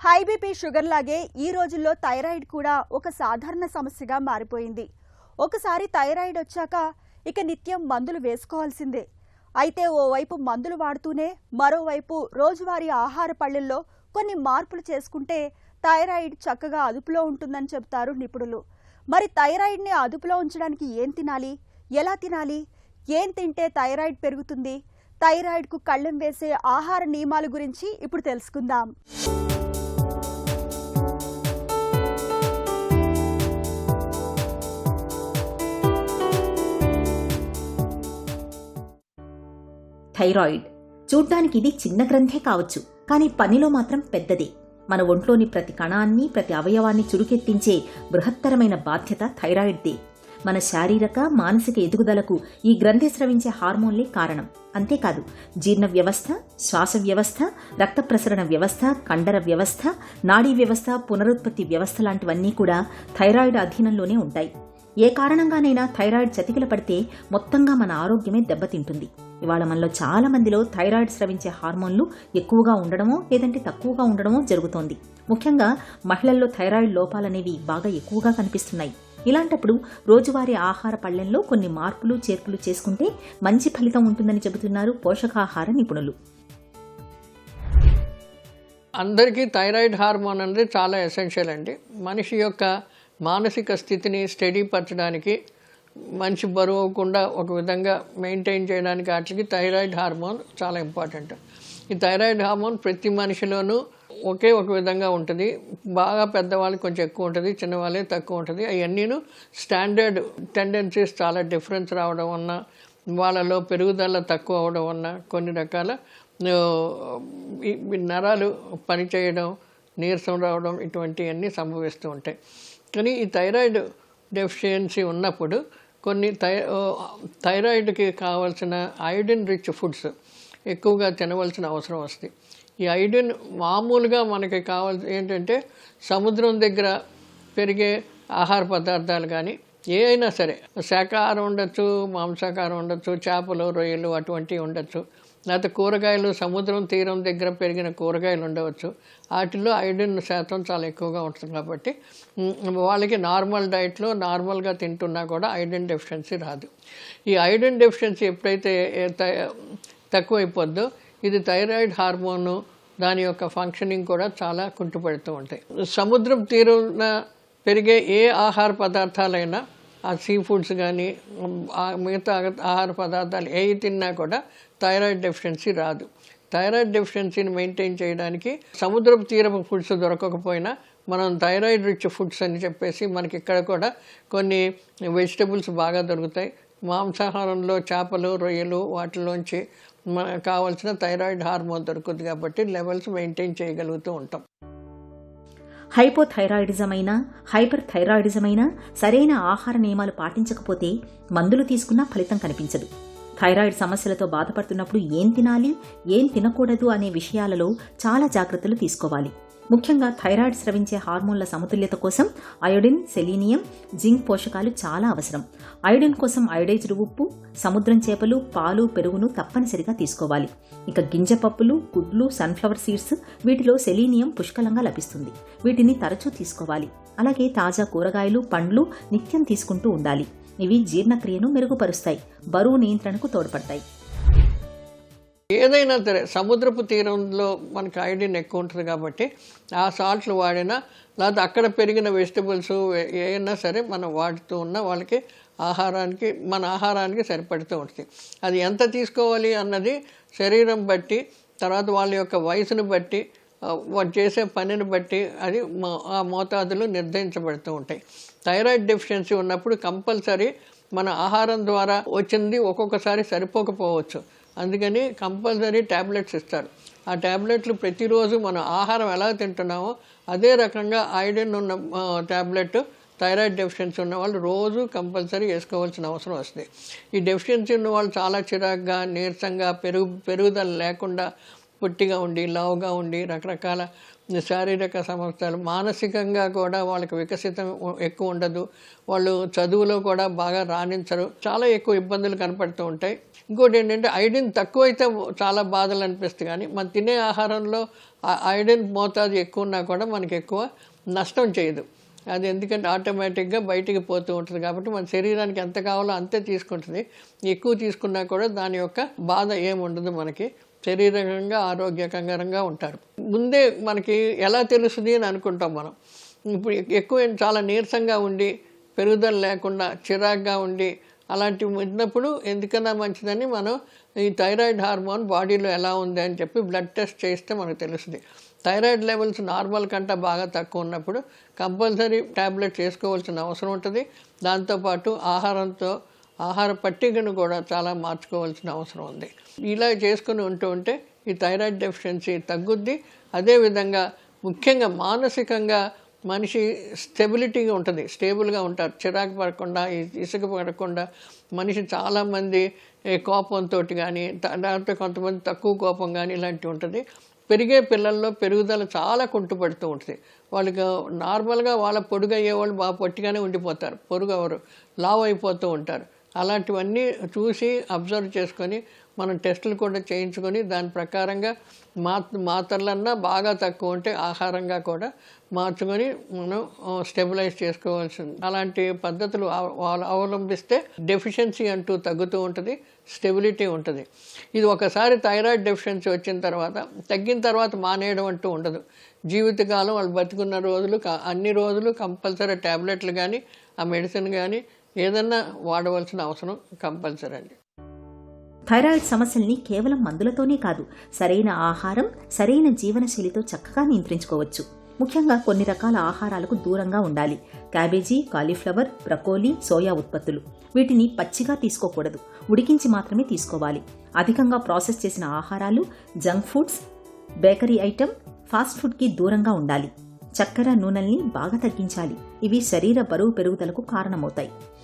High BP sugar లాగే ఈ రోజుల్లో థైరాయిడ్ కూడా ఒక సాధారణ సమస్యగా మారిపోయింది. ఒకసారి థైరాయిడ్ వచ్చాక ఇక నిత్యం మందులు వేసుకోవాల్సిందే. అయితే ఓవైపు మందులు వాడుతూనే మరోవైపు రోజువారీ ఆహార పళ్ళల్లో కొన్ని మార్పులు చేసుకుంటే థైరాయిడ్ చక్కగా అదుపులో ఉంటుందని చెబుతారు నిపుణులు. మరి థైరాయిడ్ని అదుపులో ఉంచడానికి ఏం తినాలి, ఎలా తినాలి, ఏం తింటే థైరాయిడ్ పెరుగుతుంది, థైరాయిడ్కు కళ్ళెం వేసే ఆహార నియమాల గురించి ఇప్పుడు తెలుసుకుందాం. థైరాయిడ్ చూడ్డానికి ఇది చిన్న గ్రంథే కావచ్చు, కానీ పనిలో మాత్రం పెద్దదే. మన ఒంట్లోని ప్రతి కణాన్ని, ప్రతి అవయవాన్ని చురుకెత్తించే బృహత్తరమైన బాధ్యత థైరాయిడ్దే. మన శారీరక, మానసిక ఎదుగుదలకు ఈ గ్రంథి స్రవించే హార్మోన్లే కారణం. అంతేకాదు, జీర్ణ వ్యవస్థ, శ్వాస వ్యవస్థ, రక్త ప్రసరణ వ్యవస్థ, కండర వ్యవస్థ, నాడీ వ్యవస్థ, పునరుత్పత్తి వ్యవస్థ లాంటివన్నీ కూడా థైరాయిడ్ అధీనంలోనే ఉంటాయి. ఏ కారణంగానైనా థైరాయిడ్ చతికిల పడితే మొత్తంగా మన ఆరోగ్యమే దెబ్బతింటుంది. ఇవాళ మనలో చాలా మందిలో థైరాయిడ్ స్రవించే హార్మోన్లు ఎక్కువగా ఉండడమో లేదంటే తక్కువగా ఉండడమో జరుగుతోంది. ముఖ్యంగా మహిళల్లో థైరాయిడ్ లోపాలనేవి బాగా ఎక్కువగా కనిపిస్తున్నాయి. ఇలాంటప్పుడు రోజువారీ ఆహార పళ్లెంలో కొన్ని మార్పులు చేర్పులు చేసుకుంటే మంచి ఫలితం ఉంటుందని చెబుతున్నారు పోషకాహార నిపుణులు. అందరికీ థైరాయిడ్ హార్మోన్ అనేది చాలా ఎసెన్షియల్ అండి. మనిషి యొక్క మానసిక స్థితిని స్టడీ పరచడానికి, మంచి బరువు అవ్వకుండా ఒక విధంగా మెయింటైన్ చేయడానికి వాటికి థైరాయిడ్ హార్మోన్ చాలా ఇంపార్టెంట్. ఈ థైరాయిడ్ హార్మోన్ ప్రతి మనిషిలోనూ ఒకే ఒక విధంగా ఉంటుంది. బాగా పెద్దవాళ్ళకి కొంచెం ఎక్కువ ఉంటుంది, చిన్నవాళ్ళకి తక్కువ ఉంటుంది. అవన్నీను స్టాండర్డ్ టెండెన్సీస్ చాలా డిఫరెన్స్ రావడం వలన, వాళ్ళలో పెరుగుదల తక్కువ అవడం వలన కొన్ని రకాల నరాలు పనిచేయడం, నీరసం రావడం ఇటువంటివన్నీ సంభవిస్తూ ఉంటాయి. కానీ ఈ థైరాయిడ్ డెఫిషియన్సీ ఉన్నప్పుడు కొన్ని థైరాయిడ్కి కావాల్సిన ఐరన్ రిచ్ ఫుడ్స్ ఎక్కువగా తినవలసిన అవసరం వస్తుంది. ఈ ఐరన్ మామూలుగా మనకి కావాల్సి ఏంటంటే సముద్రం దగ్గర పెరిగే ఆహార పదార్థాలు కానీ ఏ అయినా సరే, శాకాహారం ఉండొచ్చు, మాంసాహారం ఉండొచ్చు, చేపలు, రొయ్యలు అటువంటివి ఉండొచ్చు, లేకపోతే కూరగాయలు, సముద్రం తీరం దగ్గర పెరిగిన కూరగాయలు ఉండవచ్చు. వాటిల్లో ఐరన్ శాతం చాలా ఎక్కువగా ఉంటుంది. కాబట్టి వాళ్ళకి నార్మల్ డైట్లో నార్మల్గా తింటున్నా కూడా ఐరన్ డెఫిషియన్సీ రాదు. ఈ ఐరన్ డెఫిషియన్సీ ఎప్పుడైతే తక్కువైపోద్దో ఇది థైరాయిడ్ హార్మోను దాని యొక్క ఫంక్షనింగ్ కూడా చాలా కుంటుపడుతూ ఉంటాయి. సముద్రం తీరున పెరిగే ఏ ఆహార పదార్థాలైనా, ఆ సీ ఫుడ్స్ కానీ మిగతా ఆహార పదార్థాలు ఏవి తిన్నా కూడా థైరాయిడ్ డెఫిషియన్సీ రాదు. థైరాయిడ్ డెఫిషియన్సీని మెయింటైన్ చేయడానికి సముద్రపు తీరపు ఫుడ్స్ దొరకకపోయినా మనం థైరాయిడ్ రిచ్ ఫుడ్స్ అని చెప్పేసి మనకి ఇక్కడ కూడా కొన్ని వెజిటబుల్స్ బాగా దొరుకుతాయి. మాంసాహారంలో చేపలు, రొయ్యలు వాటిలోంచి మనకు కావాల్సిన థైరాయిడ్ హార్మోన్ దొరుకుతుంది. కాబట్టి లెవెల్స్ మెయింటైన్ చేయగలుగుతూ ఉంటాం. హైపోథైరాయిడిజం అయినా, హైపర్ థైరాయిడిజం అయినా సరైన ఆహార నియమాలు పాటించకపోతే మందులు తీసుకున్నా ఫలితం కనిపించదు. థైరాయిడ్ సమస్యలతో బాధపడుతున్నప్పుడు ఏం తినాలి, ఏం తినకూడదు అనే విషయాలలో చాలా జాగ్రత్తలు తీసుకోవాలి. ముఖ్యంగా థైరాయిడ్ స్రవించే హార్మోన్ల సమతుల్యత కోసం అయోడిన్, సెలీనియం, జింక్ పోషకాలు చాలా అవసరం. అయోడిన్ కోసం అయోడైజ్డ్ ఉప్పు, సముద్రం చేపలు, పాలు, పెరుగును తప్పనిసరిగా తీసుకోవాలి. ఇక గింజ పప్పులు, గుడ్లు, సన్ఫ్లవర్ సీడ్స్, వీటిలో సెలీనియం పుష్కలంగా లభిస్తుంది. వీటిని తరచూ తీసుకోవాలి. అలాగే తాజా కూరగాయలు, పండ్లు నిత్యం తీసుకుంటూ ఉండాలి. ఇవి జీర్ణక్రియను మెరుగుపరుస్తాయి, బరువు నియంత్రణకు తోడ్పడతాయి. ఏదైనా సరే సముద్రపు తీరంలో మనకి ఐరన్ ఎక్కువ ఉంటుంది కాబట్టి ఆ సాల్ట్లు వాడినా, లేకపోతే అక్కడ పెరిగిన వెజిటబుల్స్ ఏమైనా సరే మనం వాడుతూ ఉన్నా వాళ్ళకి మన ఆహారానికి సరిపడుతూ ఉంటుంది. అది ఎంత తీసుకోవాలి అన్నది శరీరం బట్టి, తర్వాత వాళ్ళ యొక్క వయసును బట్టి, వాళ్ళు చేసే పనిని బట్టి అది ఆ మోతాదులు నిర్ణయించబడుతూ ఉంటాయి. థైరాయిడ్ డెఫిషియన్సీ ఉన్నప్పుడు కంపల్సరీ మన ఆహారం ద్వారా వచ్చింది ఒక్కొక్కసారి సరిపోకపోవచ్చు. అందుకని కంపల్సరీ ట్యాబ్లెట్స్ ఇస్తారు. ఆ ట్యాబ్లెట్లు ప్రతిరోజు మనం ఆహారం ఎలా తింటున్నామో అదే రకంగా ఐరన్ ఉన్న ట్యాబ్లెట్ థైరాయిడ్ డెఫిషియన్సీ ఉన్న వాళ్ళు రోజు కంపల్సరీ వేసుకోవాల్సిన అవసరం వస్తుంది. ఈ డెఫిషియన్సీ ఉన్న వాళ్ళు చాలా చిరాగ్గా, నీరసంగా, పెరుగుదల లేకుండా, పొట్టిగా ఉండి, లావుగా ఉండి, రకరకాల శారీరక సమస్యలు, మానసికంగా కూడా వాళ్ళకి వికసితం ఎక్కువ ఉండదు. వాళ్ళు చదువులో కూడా బాగా రాణించరు. చాలా ఎక్కువ ఇబ్బందులు కనపడుతూ ఉంటాయి. ఇంకోటి ఏంటంటే ఐరన్ తక్కువైతే చాలా బాధలు అనిపిస్తుంది. కానీ మనం తినే ఆహారంలో ఐరన్ మోతాదు ఎక్కువ ఉన్నా కూడా మనకి ఎక్కువ నష్టం చేయదు. అది ఎందుకంటే ఆటోమేటిక్గా బయటికి పోతూ ఉంటుంది కాబట్టి మన శరీరానికి ఎంత కావాలో అంతే తీసుకుంటుంది. ఎక్కువ తీసుకున్నా కూడా దాని యొక్క బాధ ఏముండదు, మనకి శరీరంగా ఆరోగ్యకరంగా ఉంటారు. ముందే మనకి ఎలా తెలుస్తుంది అని అనుకుంటాం మనం. ఇప్పుడు ఎక్కువ చాలా నీరసంగా ఉండి పెరుగుదల లేకుండా చిరాగ్గా ఉండి అలాంటివి ఉన్నప్పుడు ఎందుకన్నా మంచిదని మనం ఈ థైరాయిడ్ హార్మోన్ బాడీలో ఎలా ఉంది అని చెప్పి బ్లడ్ టెస్ట్ చేస్తే మనకు తెలుస్తుంది. థైరాయిడ్ లెవెల్స్ నార్మల్ కంటే బాగా తక్కువ ఉన్నప్పుడు కంపల్సరీ ట్యాబ్లెట్స్ వేసుకోవాల్సిన అవసరం ఉంటుంది. దాంతోపాటు ఆహార పట్టికను కూడా చాలా మార్చుకోవాల్సిన అవసరం ఉంది. ఇలా చేసుకుని ఉంటే ఈ థైరాయిడ్ డెఫిషియన్సీ తగ్గుద్ది. అదేవిధంగా ముఖ్యంగా మానసికంగా మనిషి స్టెబిలిటీగా ఉంటుంది, స్టేబుల్గా ఉంటారు, చిరాకు పడకుండా ఇసుక పడకుండా. మనిషి చాలామంది కోపంతో కానీ లేకపోతే కొంతమంది తక్కువ కోపం కానీ ఇలాంటివి ఉంటుంది. పెరిగే పిల్లల్లో పెరుగుదల చాలా కుంటుపడుతూ ఉంటుంది. వాళ్ళకి నార్మల్గా వాళ్ళ పొడుగు అయ్యేవాళ్ళు బాగా పొట్టిగానే ఉండిపోతారు, పొరుగు ఎవరు లావు అయిపోతూ ఉంటారు. అలాంటివన్నీ చూసి అబ్జర్వ్ చేసుకొని మనం టెస్టులు కూడా చేయించుకొని దాని ప్రకారంగా మాత్రలన్నా బాగా తక్కువ ఉంటే ఆహారంగా కూడా మార్చుకొని మనం స్టెబిలైజ్ చేసుకోవాల్సింది. అలాంటి పద్ధతులు అవలంబిస్తే డెఫిషియన్సీ అంటూ తగ్గుతూ ఉంటుంది, స్టెబిలిటీ ఉంటుంది. ఇది ఒకసారి థైరాయిడ్ డెఫిషియన్సీ వచ్చిన తర్వాత తగ్గిన తర్వాత మానేయడం అంటూ ఉండదు. జీవితకాలం వాళ్ళు బతుకున్న రోజులు అన్ని రోజులు కంపల్సరీ ట్యాబ్లెట్లు కానీ ఆ మెడిసిన్ కానీ ఏదన్నా వాడవలసిన అవసరం కంపల్సరీ అండి. థైరాయిడ్ సమస్యల్ని కేవలం మందులతోనే కాదు, సరైన ఆహారం, సరైన జీవనశైలితో చక్కగా నియంత్రించుకోవచ్చు. ముఖ్యంగా కొన్ని రకాల ఆహారాలకు దూరంగా ఉండాలి. క్యాబేజీ, కాలీఫ్లవర్, బ్రకోలీ, సోయా ఉత్పత్తులు వీటిని పచ్చిగా తీసుకోకూడదు, ఉడికించి మాత్రమే తీసుకోవాలి. అధికంగా ప్రాసెస్ చేసిన ఆహారాలు, junk foods, bakery item, fast ఫుడ్కి దూరంగా ఉండాలి. చక్కెర, నూనెల్ని బాగా తగ్గించాలి. ఇవి శరీర బరువు పెరుగుదలకు కారణమవుతాయి.